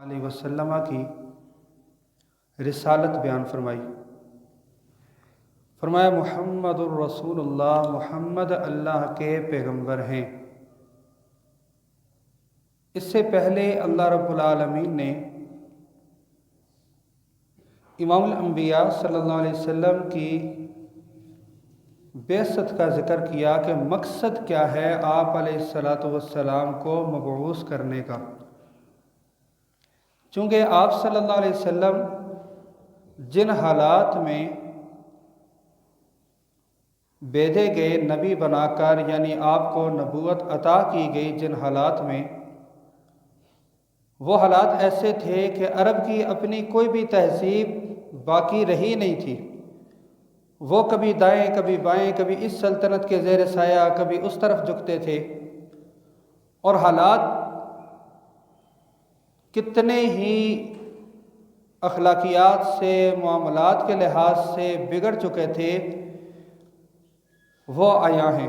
علیہ وسلم کی رسالت بیان فرمائی۔ فرمایا محمد الرسول اللہ، محمد اللہ کے پیغمبر ہیں۔ اس سے پہلے اللہ رب العالمین نے امام الانبیاء صلی اللہ علیہ وسلم کی بعثت کا ذکر کیا کہ مقصد کیا ہے آپ علیہ السلام کو مبعوث کرنے کا۔ چونکہ آپ صلی اللہ علیہ وسلم جن حالات میں بھیجے گئے نبی بنا کر، یعنی آپ کو نبوت عطا کی گئی، جن حالات میں، وہ حالات ایسے تھے کہ عرب کی اپنی کوئی بھی تہذیب باقی رہی نہیں تھی۔ وہ کبھی دائیں کبھی بائیں، کبھی اس سلطنت کے زیر سایہ کبھی اس طرف جھکتے تھے، اور حالات کتنے ہی اخلاقیات سے، معاملات کے لحاظ سے بگڑ چکے تھے، وہ آیا ہیں۔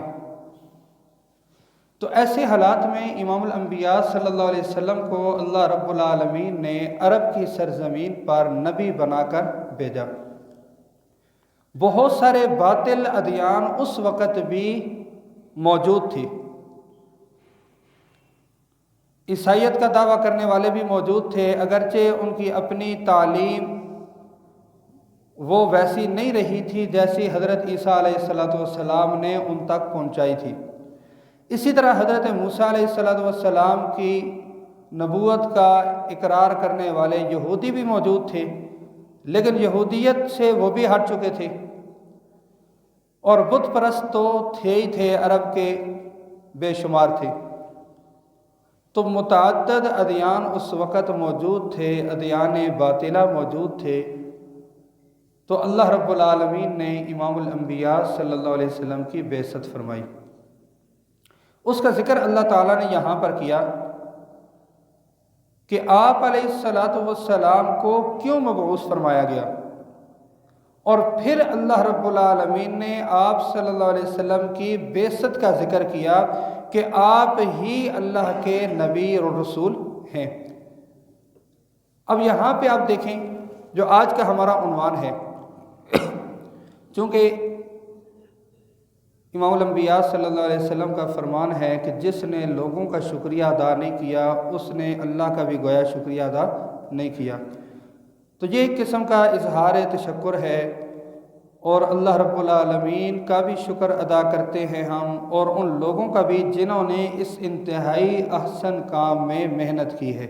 تو ایسے حالات میں امام الانبیاء صلی اللہ علیہ وسلم کو اللہ رب العالمین نے عرب کی سرزمین پر نبی بنا کر بھیجا۔ بہت سارے باطل ادیان اس وقت بھی موجود تھی، عیسائیت کا دعویٰ کرنے والے بھی موجود تھے، اگرچہ ان کی اپنی تعلیم وہ ویسی نہیں رہی تھی جیسی حضرت عیسیٰ علیہ السلام نے ان تک پہنچائی تھی۔ اسی طرح حضرت موسیٰ علیہ السلام کی نبوت کا اقرار کرنے والے یہودی بھی موجود تھے، لیکن یہودیت سے وہ بھی ہٹ چکے تھے، اور بت پرست تو تھے ہی تھے، عرب کے بے شمار تھے۔ تو متعدد ادیان اس وقت موجود تھے، ادیان باطلہ موجود تھے۔ تو اللہ رب العالمین نے امام الانبیاء صلی اللہ علیہ وسلم کی بعثت فرمائی۔ اس کا ذکر اللہ تعالیٰ نے یہاں پر کیا کہ آپ علیہ السلام کو کیوں مبعوث فرمایا گیا، اور پھر اللہ رب العالمین نے آپ صلی اللہ علیہ وسلم کی بعثت کا ذکر کیا کہ آپ ہی اللہ کے نبی اور رسول ہیں۔ اب یہاں پہ آپ دیکھیں جو آج کا ہمارا عنوان ہے، چونکہ امام الانبیاء صلی اللہ علیہ وسلم کا فرمان ہے کہ جس نے لوگوں کا شکریہ ادا نہیں کیا، اس نے اللہ کا بھی گویا شکریہ ادا نہیں کیا۔ تو یہ ایک قسم کا اظہار تشکر ہے، اور اللہ رب العالمین کا بھی شکر ادا کرتے ہیں ہم، اور ان لوگوں کا بھی جنہوں نے اس انتہائی احسن کام میں محنت کی ہے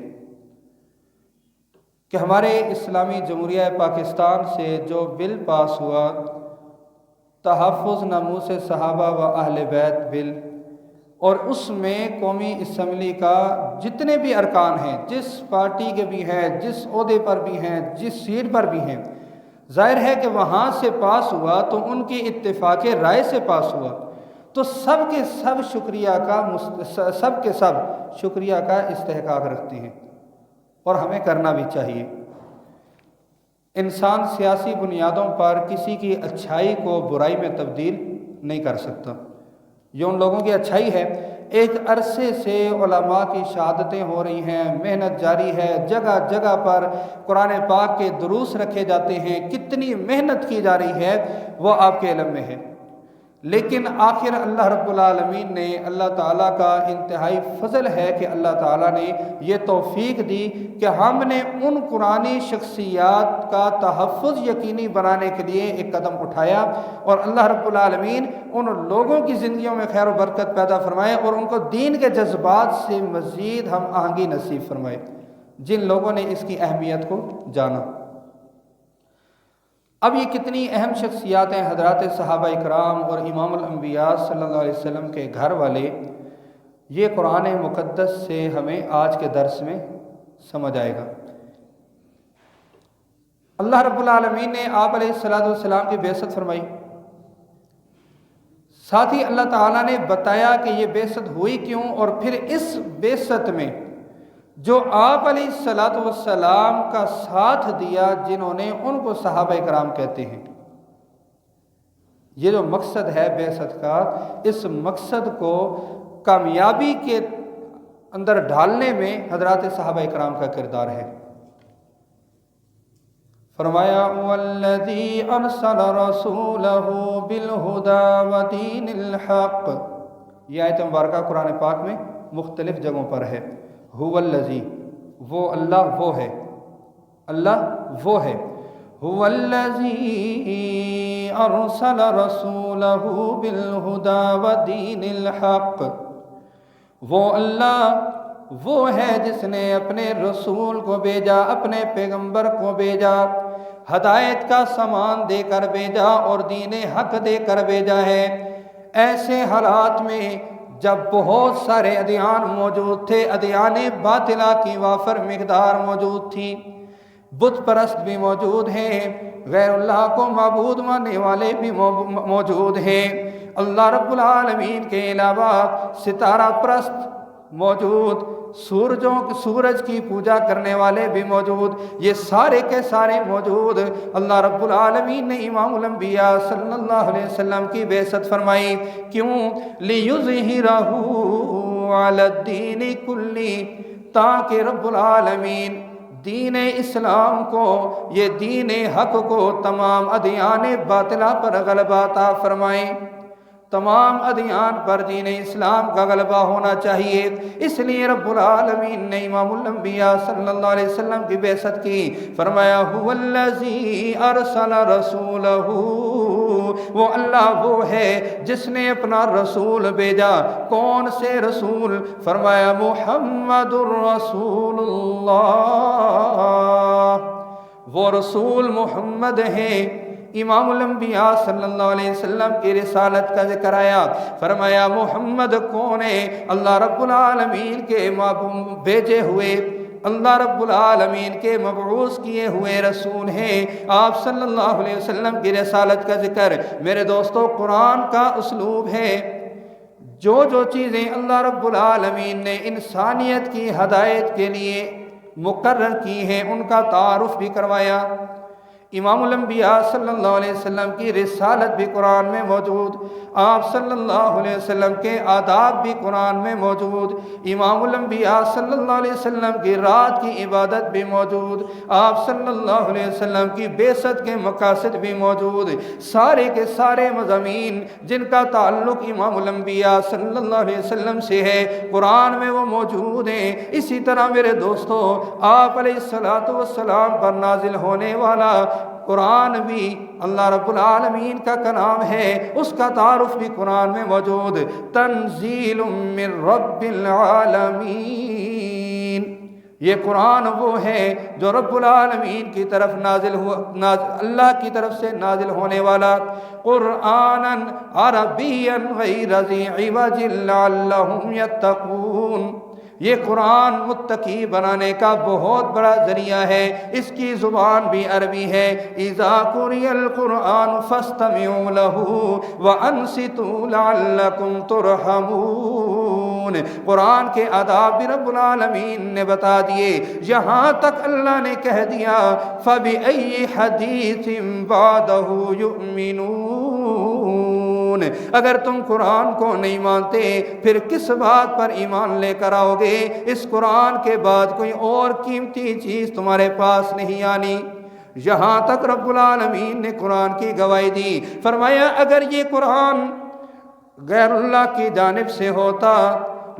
کہ ہمارے اسلامی جمہوریہ پاکستان سے جو بل پاس ہوا، تحفظ ناموس صحابہ و اہل بیت بل، اور اس میں قومی اسمبلی کا جتنے بھی ارکان ہیں، جس پارٹی کے بھی ہیں، جس عہدے پر بھی ہیں، جس سیٹ پر بھی ہیں، ظاہر ہے کہ وہاں سے پاس ہوا تو ان کی اتفاق رائے سے پاس ہوا، تو سب کے سب شکریہ کا استحقاق رکھتے ہیں، اور ہمیں کرنا بھی چاہیے۔ انسان سیاسی بنیادوں پر کسی کی اچھائی کو برائی میں تبدیل نہیں کر سکتا۔ یہ ان لوگوں کی اچھائی ہے۔ ایک عرصے سے علماء کی شہادتیں ہو رہی ہیں، محنت جاری ہے، جگہ جگہ پر قرآن پاک کے دروس رکھے جاتے ہیں، کتنی محنت کی جا رہی ہے وہ آپ کے علم میں ہے، لیکن آخر اللہ رب العالمین نے، اللہ تعالیٰ کا انتہائی فضل ہے کہ اللہ تعالیٰ نے یہ توفیق دی کہ ہم نے ان قرآنی شخصیات کا تحفظ یقینی بنانے کے لیے ایک قدم اٹھایا، اور اللہ رب العالمین ان لوگوں کی زندگیوں میں خیر و برکت پیدا فرمائے، اور ان کو دین کے جذبات سے مزید ہم آہنگی نصیب فرمائے، جن لوگوں نے اس کی اہمیت کو جانا۔ اب یہ کتنی اہم شخصیات ہیں، حضرات صحابہ اکرام اور امام الانبیاء صلی اللہ علیہ وسلم کے گھر والے، یہ قرآن مقدس سے ہمیں آج کے درس میں سمجھ آئے گا۔ اللہ رب العالمین نے آپ علیہ السلام کی بعثت فرمائی، ساتھ ہی اللہ تعالیٰ نے بتایا کہ یہ بعثت ہوئی کیوں، اور پھر اس بعثت میں جو آپ علیہ السلام کا ساتھ دیا، جنہوں نے، ان کو صحابہ اکرام کہتے ہیں۔ یہ جو مقصد ہے بعثت کا، اس مقصد کو کامیابی کے اندر ڈھالنے میں حضرات صحابہ کرام کا کردار ہے۔ فرمایا والذی ارسل رسولہ بالہدی ودین الحق، یہ آیت مبارکہ قرآن پاک میں مختلف جگہوں پر ہے۔ هو الذی، وہ اللہ وہ ہے، اللہ وہ ہے۔ هو الذی ارسل رسولہ بالہدی ودین الحق، وہ اللہ وہ ہے جس نے اپنے رسول کو بھیجا، اپنے پیغمبر کو بھیجا، ہدایت کا سامان دے کر بھیجا اور دین حق دے کر بھیجا ہے۔ ایسے حالات میں جب بہت سارے ادیان موجود تھے، ادیان باطلہ کی وافر مقدار موجود تھی، بت پرست بھی موجود ہیں، غیر اللہ کو معبود ماننے والے بھی موجود ہیں، اللہ رب العالمین کے علاوہ ستارہ پرست موجود، سورج کی پوجا کرنے والے بھی موجود، یہ سارے کے سارے موجود۔ اللہ رب العالمین نے امام الانبیاء صلی اللہ علیہ وسلم کی بعثت فرمائی، کیوں؟ لِیُظْہِرَهُ عَلَى الدِّینِ کُلِّ، تاکہ رب العالمین دین اسلام کو، یہ دین حق کو تمام ادیان باطلہ پر غلبہ عطا فرمائیں۔ تمام ادیان پر دین اسلام کا غلبہ ہونا چاہیے، اس لیے رب العالمین نے امام الانبیاء صلی اللہ علیہ وسلم کی بعثت کی۔ فرمایا هو الذی ارسل رسولہ، وہ اللہ وہ ہے جس نے اپنا رسول بھیجا۔ کون سے رسول؟ فرمایا محمد الرسول اللہ، وہ رسول محمد ہیں۔ امام الانبیاء صلی اللہ علیہ وسلم کی رسالت کا ذکر آیا، فرمایا محمد کون ہے؟ اللہ رب العالمین کے بھیجے ہوئے، اللہ رب العالمین کے مبعوث کیے ہوئے رسول ہیں۔ آپ صلی اللہ علیہ وسلم کی رسالت کا ذکر میرے دوستو قرآن کا اسلوب ہے۔ جو چیزیں اللہ رب العالمین نے انسانیت کی ہدایت کے لیے مقرر کی ہیں ان کا تعارف بھی کروایا۔ امام الانبیاء صلی اللہ علیہ وسلم کی رسالت بھی قرآن میں موجود، آپ صلی اللہ علیہ وسلم کے آداب بھی قرآن میں موجود، امام الانبیاء صلی اللہ علیہ وسلم کی رات کی عبادت بھی موجود، آپ صلی اللہ علیہ وسلم کی بعثت کے مقاصد بھی موجود، سارے کے سارے مضامین جن کا تعلق امام الانبیاء صلی اللہ علیہ وسلم سے ہے قرآن میں وہ موجود ہیں۔ اسی طرح میرے دوستو آپ علیہ السلام پر نازل ہونے والا قرآن بھی اللہ رب العالمین کا کلام ہے، اس کا تعارف بھی قرآن میں موجود۔ تنزیل من رب العالمین، یہ قرآن وہ ہے جو رب العالمین کی طرف نازل ہوا، اللہ کی طرف سے نازل ہونے والا، قرآنا عربیا غیر ذی عوج لعلہم یتقون، یہ قرآن متقی بنانے کا بہت بڑا ذریعہ ہے، اس کی زبان بھی عربی ہے۔ اذا قرئ القرآن فاستمعوا له وانصتوا لعلکم ترحمون، قرآن کے آداب بھی رب العالمین نے بتا دیے، یہاں تک اللہ نے کہہ دیا فَبِأَيِّ حَدِيثٍ بَعْدَهُ يُؤْمِنُونَ، اگر تم قرآن کو نہیں مانتے پھر کس بات پر ایمان لے کر آؤ گے؟ اس قرآن کے بعد کوئی اور قیمتی چیز تمہارے پاس نہیں آنی۔ یہاں تک رب العالمین نے قرآن کی گواہی دی، فرمایا اگر یہ قرآن غیر اللہ کی جانب سے ہوتا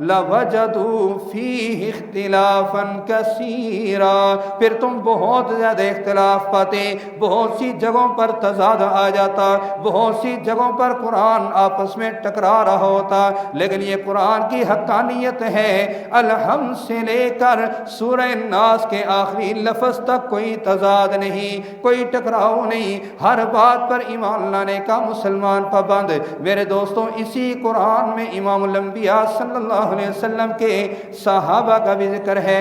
لَوَجَدُوا فِيهِ اخْتِلَافًا كَثِيرًا، پھر تم بہت زیادہ اختلاف پاتے، بہت سی جگہوں پر تضاد آ جاتا، بہت سی جگہوں پر قرآن آپس میں ٹکرا رہا ہوتا، لیکن یہ قرآن کی حقانیت ہے، الحمد سے لے کر سورہ الناس کے آخری لفظ تک کوئی تضاد نہیں، کوئی ٹکراؤ نہیں، ہر بات پر ایمان لانے کا مسلمان پابند۔ میرے دوستوں اسی قرآن میں امام الانبیاء صلی اللہ علیہ وسلم کے صحابہ کا بھی ذکر ہے،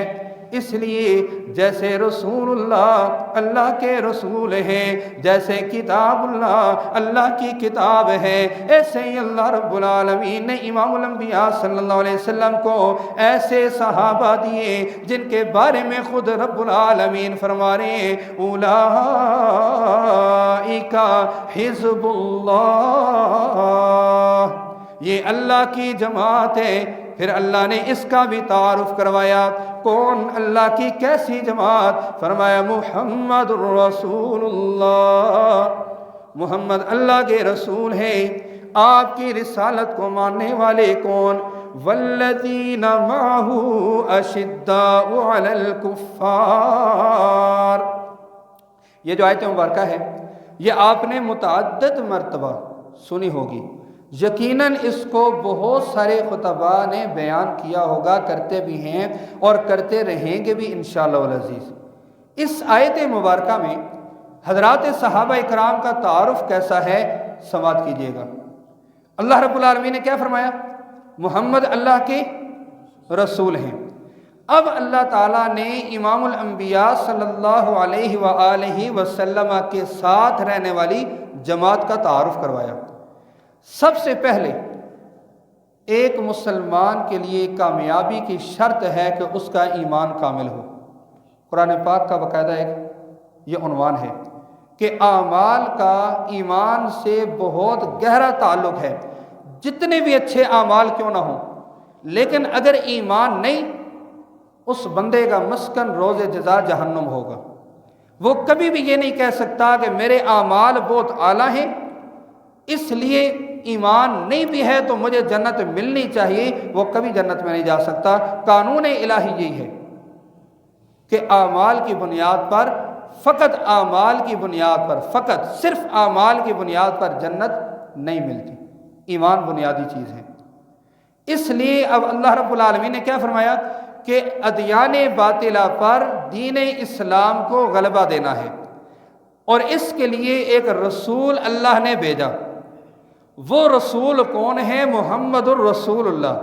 اس لیے جیسے رسول اللہ اللہ کے رسول ہیں، جیسے کتاب اللہ اللہ کی کتاب ہے، ایسے ہی اللہ رب العالمین نے امام الانبیاء صلی اللہ علیہ وسلم کو ایسے صحابہ دیے جن کے بارے میں خود رب العالمین فرما رہے ہیں اولئک حزب اللہ، یہ اللہ کی جماعت ہے، پھر اللہ نے اس کا بھی تعارف کروایا، کون اللہ کی کیسی جماعت؟ فرمایا محمد الرسول اللہ، محمد اللہ کے رسول ہیں۔ آپ کی رسالت کو ماننے والے کون؟ والذین معہ اشداء علی الکفار۔ یہ جو آیت مبارکہ ہے یہ آپ نے متعدد مرتبہ سنی ہوگی، یقیناً اس کو بہت سارے خطباء نے بیان کیا ہوگا، کرتے بھی ہیں اور کرتے رہیں گے بھی انشاءاللہ العزیز۔ اس آیت مبارکہ میں حضرات صحابہ اکرام کا تعارف کیسا ہے سماعت کیجیے گا۔ اللہ رب العالمین نے کیا فرمایا؟ محمد اللہ کے رسول ہیں۔ اب اللہ تعالیٰ نے امام الانبیاء صلی اللہ علیہ وآلہ وسلم کے ساتھ رہنے والی جماعت کا تعارف کروایا۔ سب سے پہلے ایک مسلمان کے لیے کامیابی کی شرط ہے کہ اس کا ایمان کامل ہو۔ قرآن پاک کا باقاعدہ ایک یہ عنوان ہے کہ اعمال کا ایمان سے بہت گہرا تعلق ہے۔ جتنے بھی اچھے اعمال کیوں نہ ہوں، لیکن اگر ایمان نہیں، اس بندے کا مسکن روز جزا جہنم ہوگا۔ وہ کبھی بھی یہ نہیں کہہ سکتا کہ میرے اعمال بہت اعلیٰ ہیں اس لیے ایمان نہیں بھی ہے تو مجھے جنت ملنی چاہیے، وہ کبھی جنت میں نہیں جا سکتا۔ قانون الہی یہی ہے کہ اعمال کی بنیاد پر، فقط اعمال کی بنیاد پر، فقط صرف اعمال کی بنیاد پر جنت نہیں ملتی۔ ایمان بنیادی چیز ہے۔ اس لیے اب اللہ رب العالمین نے کیا فرمایا کہ ادیان باطلہ پر دین اسلام کو غلبہ دینا ہے، اور اس کے لیے ایک رسول اللہ نے بھیجا۔ وہ رسول کون ہے؟ محمد الرسول اللہ۔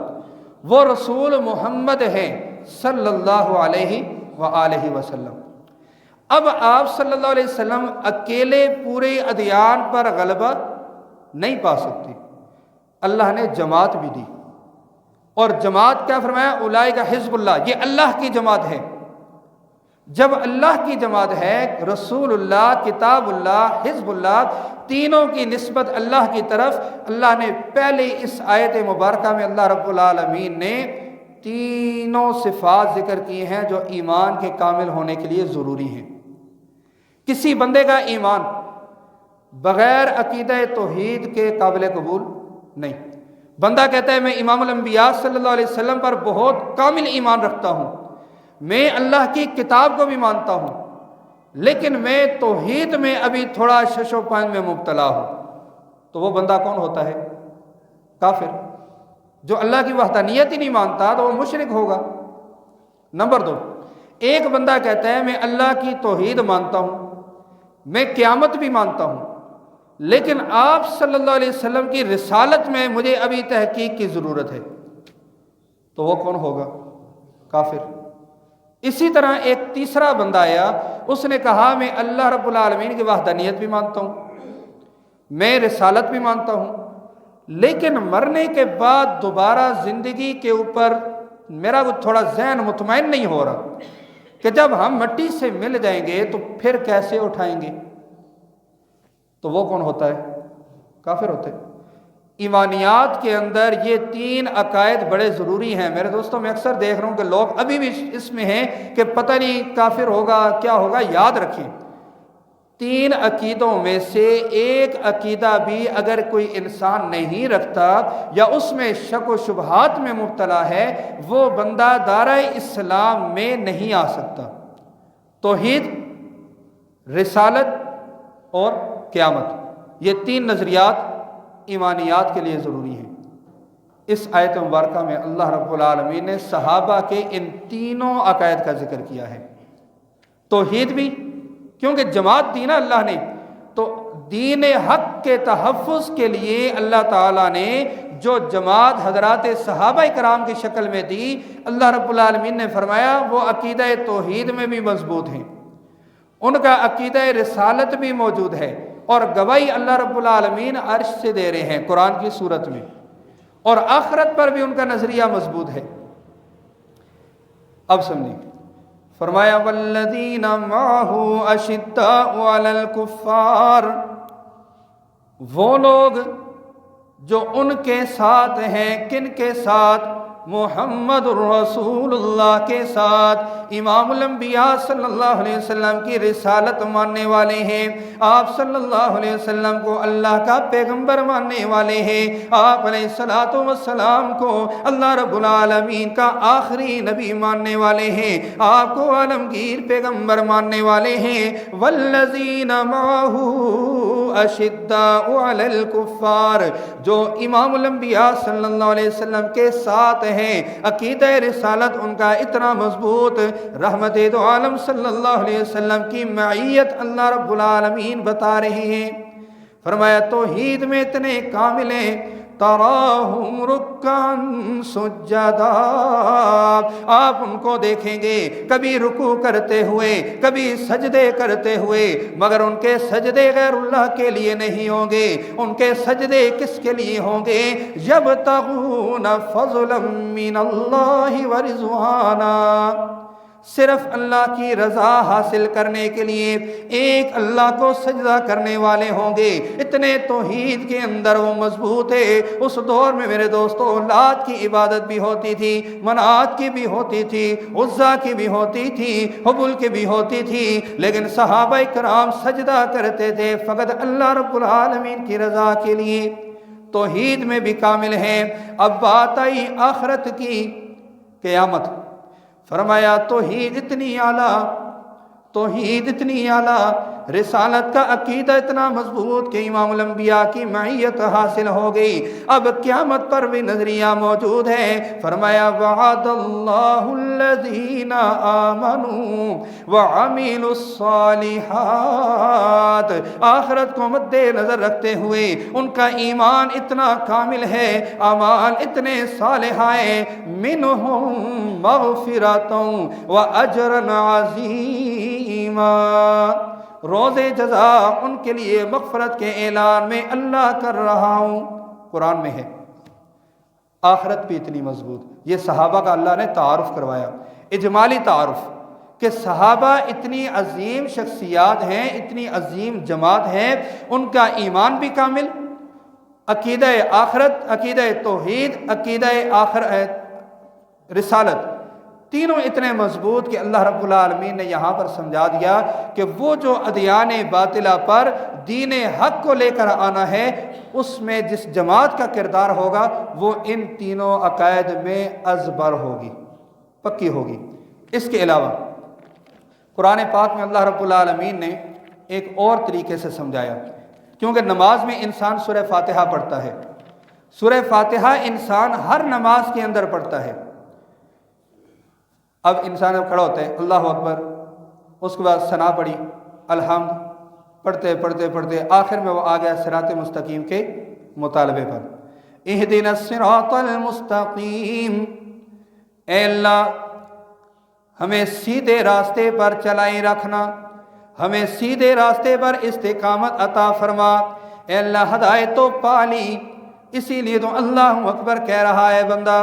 وہ رسول محمد ہیں صلی اللہ علیہ وآلہ وسلم۔ اب آپ صلی اللہ علیہ وسلم اکیلے پورے ادیان پر غلبہ نہیں پا سکتے، اللہ نے جماعت بھی دی، اور جماعت کیا فرمایا؟ اولئک حزب اللہ، یہ اللہ کی جماعت ہے۔ جب اللہ کی جماعت ہے، رسول اللہ، کتاب اللہ، حزب اللہ، تینوں کی نسبت اللہ کی طرف، اللہ نے پہلے اس آیت مبارکہ میں اللہ رب العالمین نے تینوں صفات ذکر کی ہیں جو ایمان کے کامل ہونے کے لیے ضروری ہیں۔ کسی بندے کا ایمان بغیر عقیدہ توحید کے قابل قبول نہیں۔ بندہ کہتا ہے میں امام الانبیاء صلی اللہ علیہ وسلم پر بہت کامل ایمان رکھتا ہوں، میں اللہ کی کتاب کو بھی مانتا ہوں، لیکن میں توحید میں ابھی تھوڑا شش و پنج میں مبتلا ہوں، تو وہ بندہ کون ہوتا ہے؟ کافر۔ جو اللہ کی وحدانیت ہی نہیں مانتا تو وہ مشرک ہوگا۔ نمبر 2، ایک بندہ کہتا ہے میں اللہ کی توحید مانتا ہوں، میں قیامت بھی مانتا ہوں، لیکن آپ صلی اللہ علیہ وسلم کی رسالت میں مجھے ابھی تحقیق کی ضرورت ہے، تو وہ کون ہوگا؟ کافر۔ اسی طرح ایک تیسرا بندہ آیا، اس نے کہا میں اللہ رب العالمین کی وحدانیت بھی مانتا ہوں، میں رسالت بھی مانتا ہوں، لیکن مرنے کے بعد دوبارہ زندگی کے اوپر میرا وہ تھوڑا ذہن مطمئن نہیں ہو رہا کہ جب ہم مٹی سے مل جائیں گے تو پھر کیسے اٹھائیں گے، تو وہ کون ہوتا ہے؟ کافر ہوتا ہے۔ ایمانیات کے اندر یہ 3 عقائد بڑے ضروری ہیں۔ میرے دوستوں میں اکثر دیکھ رہا ہوں کہ لوگ ابھی بھی اس میں ہیں کہ پتہ نہیں کافر ہوگا کیا ہوگا۔ یاد رکھیں 3 عقیدوں میں سے ایک عقیدہ بھی اگر کوئی انسان نہیں رکھتا یا اس میں شک و شبہات میں مبتلا ہے، وہ بندہ دائرہ اسلام میں نہیں آ سکتا۔ توحید، رسالت اور قیامت، یہ 3 نظریات ایمانیات کے لیے ضروری ہیں۔ اس آیت مبارکہ میں اللہ رب العالمین نے صحابہ کے ان تینوں عقائد کا ذکر کیا ہے۔ توحید بھی، کیونکہ جماعت دی نا اللہ نے، تو دین حق کے تحفظ کے لیے اللہ تعالیٰ نے جو جماعت حضرات صحابہ کرام کی شکل میں دی، اللہ رب العالمین نے فرمایا وہ عقیدہ توحید میں بھی مضبوط ہیں، ان کا عقیدہ رسالت بھی موجود ہے، اور گواہی اللہ رب العالمین عرش سے دے رہے ہیں قرآن کی صورت میں، اور آخرت پر بھی ان کا نظریہ مضبوط ہے۔ اب سمجھیں، فرمایا والذین معہ اشداء علی الکفار، وہ لوگ جو ان کے ساتھ ہیں، کن کے ساتھ؟ محمد الرسول اللہ کے ساتھ امام الانبیاء صلی اللہ علیہ وسلم کی رسالت ماننے والے ہیں، آپ صلی اللہ علیہ وسلم کو اللہ کا پیغمبر ماننے والے ہیں، آپ علیہ الصلوۃ والسلام کو اللہ رب العالمین کا آخری نبی ماننے والے ہیں، آپ کو عالمگیر پیغمبر ماننے والے ہیں۔ والذین معہ اشداء علی الکفار، جو امام الانبیاء صلی اللہ علیہ وسلم کے ساتھ ہیں، عقیدہ رسالت ان کا اتنا مضبوط، رحمت دو عالم صلی اللہ علیہ وسلم کی معیت اللہ رب العالمین بتا رہے ہیں۔ فرمایا توحید میں اتنے کامل ہیں، تراہم رکعن سجدا، آپ ان کو دیکھیں گے کبھی رکوع کرتے ہوئے، کبھی سجدے کرتے ہوئے، مگر ان کے سجدے غیر اللہ کے لیے نہیں ہوں گے، ان کے سجدے کس کے لیے ہوں گے؟ یبتغون فضلا من اللہ ورضوانا، صرف اللہ کی رضا حاصل کرنے کے لیے ایک اللہ کو سجدہ کرنے والے ہوں گے۔ اتنے توحید کے اندر وہ مضبوط ہے۔ اس دور میں میرے دوستو لات کی عبادت بھی ہوتی تھی، منات کی بھی ہوتی تھی، عزا کی بھی ہوتی تھی، حبل کی بھی ہوتی تھی، لیکن صحابہ کرام سجدہ کرتے تھے فقط اللہ رب العالمین کی رضا کے لیے۔ توحید میں بھی کامل ہیں۔ اب بات آئی آخرت کی، قیامت۔ فرمایا توحید اتنی اعلیٰ، توحید اتنی اعلیٰ، رسالت کا عقیدہ اتنا مضبوط کہ امام الانبیاء کی معیت حاصل ہو گئی۔ اب قیامت پر بھی نظریہ موجود ہے۔ فرمایا وعد اللہ الذین آمنوا وعملوا الصالحات، آخرت کو مد نظر رکھتے ہوئے ان کا ایمان اتنا کامل ہے، اعمال اتنے صالح ہیں، منہم مغفرۃ واجر عظیما، روز جزا ان کے لیے مغفرت کے اعلان میں اللہ کر رہا ہوں۔ قرآن میں ہے آخرت بھی اتنی مضبوط۔ یہ صحابہ کا اللہ نے تعارف کروایا، اجمالی تعارف، کہ صحابہ اتنی عظیم شخصیات ہیں، اتنی عظیم جماعت ہیں، ان کا ایمان بھی کامل، عقیدہ آخرت، عقیدہ توحید، عقیدہ رسالت، تینوں اتنے مضبوط کہ اللہ رب العالمین نے یہاں پر سمجھا دیا کہ وہ جو ادیان باطلہ پر دین حق کو لے کر آنا ہے، اس میں جس جماعت کا کردار ہوگا وہ ان تینوں عقائد میں ازبر ہوگی، پکی ہوگی۔ اس کے علاوہ قرآن پاک میں اللہ رب العالمین نے ایک اور طریقے سے سمجھایا، کیونکہ نماز میں انسان سورہ فاتحہ پڑھتا ہے، سورہ فاتحہ انسان ہر نماز کے اندر پڑھتا ہے۔ اب انسان کھڑا ہوتا ہے اللہ اکبر، اس کے بعد ثنا پڑھی، الحمد، پڑھتے پڑھتے پڑھتے آخر میں وہ آ گیا صراط مستقیم کے مطالبے پر، اہدنا الصراط المستقیم، اے اللہ ہمیں سیدھے راستے پر چلائے رکھنا، ہمیں سیدھے راستے پر استقامت عطا فرما، اے اللہ ہدایت تو پالی، اسی لیے تو اللہ اکبر کہہ رہا ہے بندہ،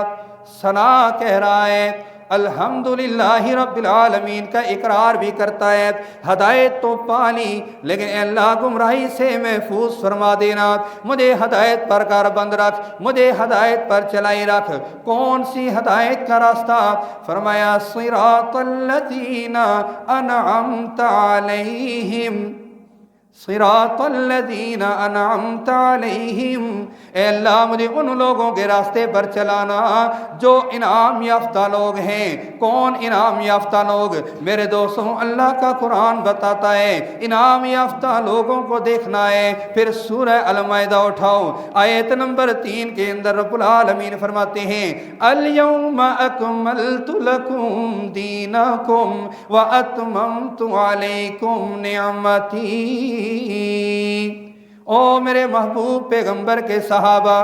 ثنا کہہ رہا ہے، الحمدللہ رب العالمین کا اقرار بھی کرتا ہے، ہدایت تو پالی، لیکن اے اللہ گمراہی سے محفوظ فرما دینا، مجھے ہدایت پر کار بند رکھ، مجھے ہدایت پر چلائی رکھ۔ کون سی ہدایت کا راستہ؟ فرمایا صراط الذین انعمت علیہم، صراط الذین انعمت علیہم، اے اللہ مجھے ان لوگوں کے راستے پر چلانا جو انعام یافتہ لوگ ہیں۔ کون انعام یافتہ لوگ؟ میرے دوستوں اللہ کا قرآن بتاتا ہے انعام یافتہ لوگوں کو دیکھنا ہے۔ پھر سورہ المائدہ اٹھاؤ، آیت نمبر 3 کے اندر رب العالمین فرماتے ہیں الیوم اکملت لکم دینکم واتممت علیکم نعمتی۔ او میرے محبوب پیغمبر کے صحابہ،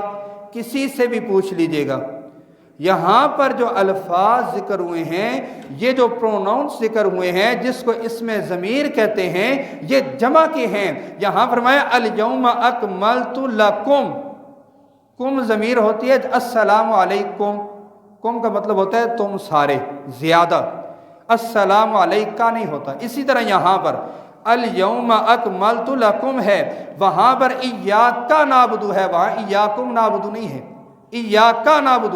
کسی سے بھی پوچھ لیجئے گا، یہاں پر جو الفاظ ذکر ہوئے ہیں، یہ جو پروناؤنس ذکر ہوئے ہیں جس کو اسم ضمیر کہتے ہیں، یہ جمع کے ہیں۔ یہاں فرمایا الیوم اکملت لکم، کم ضمیر ہوتی ہے السلام علیکم، کم کا مطلب ہوتا ہے تم سارے، زیادہ، السلام علیکہ نہیں ہوتا۔ اسی طرح یہاں پر الیوم اکملت لکم ہے، وہاں پر ایاک نعبد ہے، وہاں ایاکم نعبد نہیں ہے، ایاک نعبد،